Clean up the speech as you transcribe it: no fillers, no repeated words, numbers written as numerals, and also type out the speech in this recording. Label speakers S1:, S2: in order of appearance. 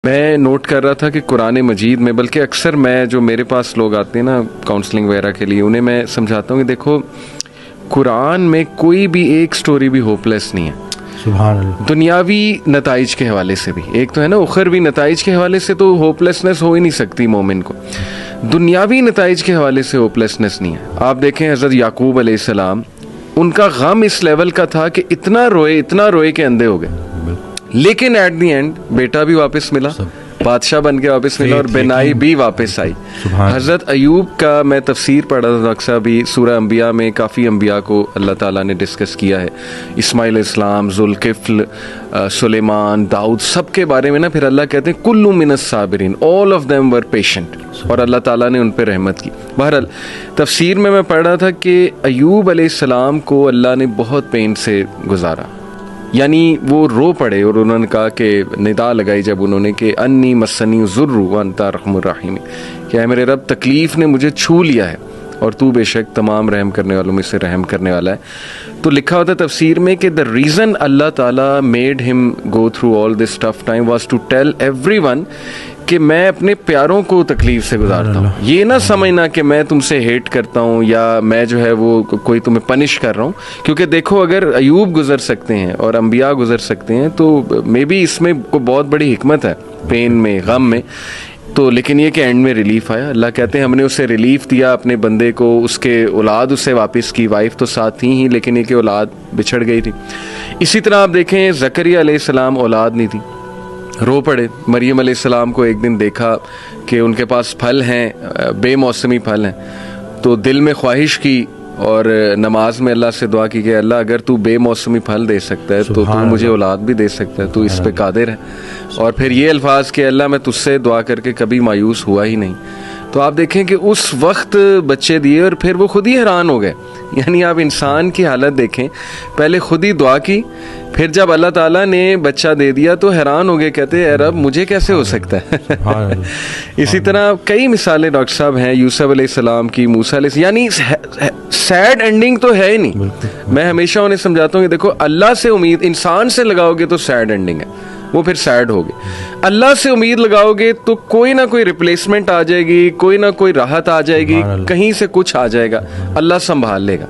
S1: میں نوٹ کر رہا تھا کہ قرآن مجید میں، بلکہ اکثر میں جو میرے پاس لوگ آتے ہیں نا کاؤنسلنگ وغیرہ کے لیے، انہیں میں سمجھاتا ہوں کہ دیکھو قرآن میں کوئی بھی ایک سٹوری بھی ہوپ لیس نہیں ہے.
S2: سبحان اللہ.
S1: دنیاوی نتائج کے حوالے سے بھی، ایک تو ہے نا اخروی نتائج کے حوالے سے تو ہوپ لیسنس ہو ہی نہیں سکتی مومن کو، دنیاوی نتائج کے حوالے سے ہوپ لیسنس نہیں ہے. آپ دیکھیں حضرت یعقوب علیہ السلام، ان کا غم اس لیول کا تھا کہ اتنا روئے کہ اندھے ہو گئے، لیکن ایٹ دی اینڈ بیٹا بھی واپس ملا، بادشاہ بن کے واپس ملا، اور بینائی بھی واپس آئی. حضرت ایوب کا میں تفسیر پڑھا تھا اکثر بھی، سورہ انبیاء میں کافی انبیاء کو اللہ تعالیٰ نے ڈسکس کیا ہے، اسماعیل علیہ السلام، ذوالکفل، سلیمان، داؤد، سب کے بارے میں نا پھر اللہ کہتے ہیں کل من الصابرین، all of them were patient, اور اللہ تعالیٰ نے ان پہ رحمت کی. بہرحال تفسیر میں پڑھ رہا تھا کہ ایوب علیہ السلام کو اللہ نے بہت پین سے گزارا، یعنی وہ رو پڑے، اور انہوں نے کہا کہ ندا لگائی جب انہوں نے کہ انی مسنی الضر وانت ارحم الراحمین، کہ اے میرے رب تکلیف نے مجھے چھو لیا ہے اور تو بے شک تمام رحم کرنے والوں میں سے رحم کرنے والا ہے. تو لکھا ہوتا ہے تفسیر میں کہ the reason اللہ تعالیٰ made him go through all this tough time was to tell everyone کہ میں اپنے پیاروں کو تکلیف سے گزارتا ہوں. یہ نہ سمجھنا کہ میں تم سے ہیٹ کرتا ہوں یا میں جو ہے وہ کوئی تمہیں پنش کر رہا ہوں، کیونکہ دیکھو اگر ایوب گزر سکتے ہیں اور انبیاء گزر سکتے ہیں تو مے بی اس میں کوئی بہت بڑی حکمت ہے، پین میں، غم میں. تو لیکن یہ کہ اینڈ میں ریلیف آیا. اللہ کہتے ہیں ہم نے اسے ریلیف دیا اپنے بندے کو، اس کے اولاد اسے واپس کی، وائف تو ساتھ تھی ہی لیکن یہ کہ اولاد بچھڑ گئی تھی. اسی طرح آپ دیکھیں زکریا علیہ السلام اولاد نہیں تھی، رو پڑے. مریم علیہ السلام کو ایک دن دیکھا کہ ان کے پاس پھل ہیں، بے موسمی پھل ہیں، تو دل میں خواہش کی اور نماز میں اللہ سے دعا کی کہ اللہ اگر تو بے موسمی پھل دے سکتا ہے تو مجھے اولاد بھی دے سکتا ہے، تو اس پہ قادر ہے. اور پھر یہ الفاظ کہ اللہ میں تجھ سے دعا کر کے کبھی مایوس ہوا ہی نہیں. تو آپ دیکھیں کہ اس وقت بچے دیے اور پھر وہ خود ہی حیران ہو گئے. یعنی آپ انسان کی حالت دیکھیں، پہلے خود ہی دعا کی، پھر جب اللہ تعالیٰ نے بچہ دے دیا تو حیران ہو گئے، کہتے اے رب مجھے کیسے ہو سکتا ہے. اسی طرح کئی مثالیں ڈاکٹر صاحب ہیں، یوسف علیہ السلام کی، موسیٰ علیہ السلام، یعنی سیڈ اینڈنگ تو ہے ہی نہیں. میں ہمیشہ انہیں سمجھاتا ہوں کہ دیکھو اللہ سے امید انسان سے لگاؤ گے تو سیڈ اینڈنگ ہے، وہ پھر سیڈ ہوگی. اللہ سے امید لگاؤ گے تو کوئی نہ کوئی ریپلیسمنٹ آ جائے گی، کوئی نہ کوئی راحت آ جائے گی، کہیں سے کچھ آ جائے گا، اللہ سنبھال لے گا.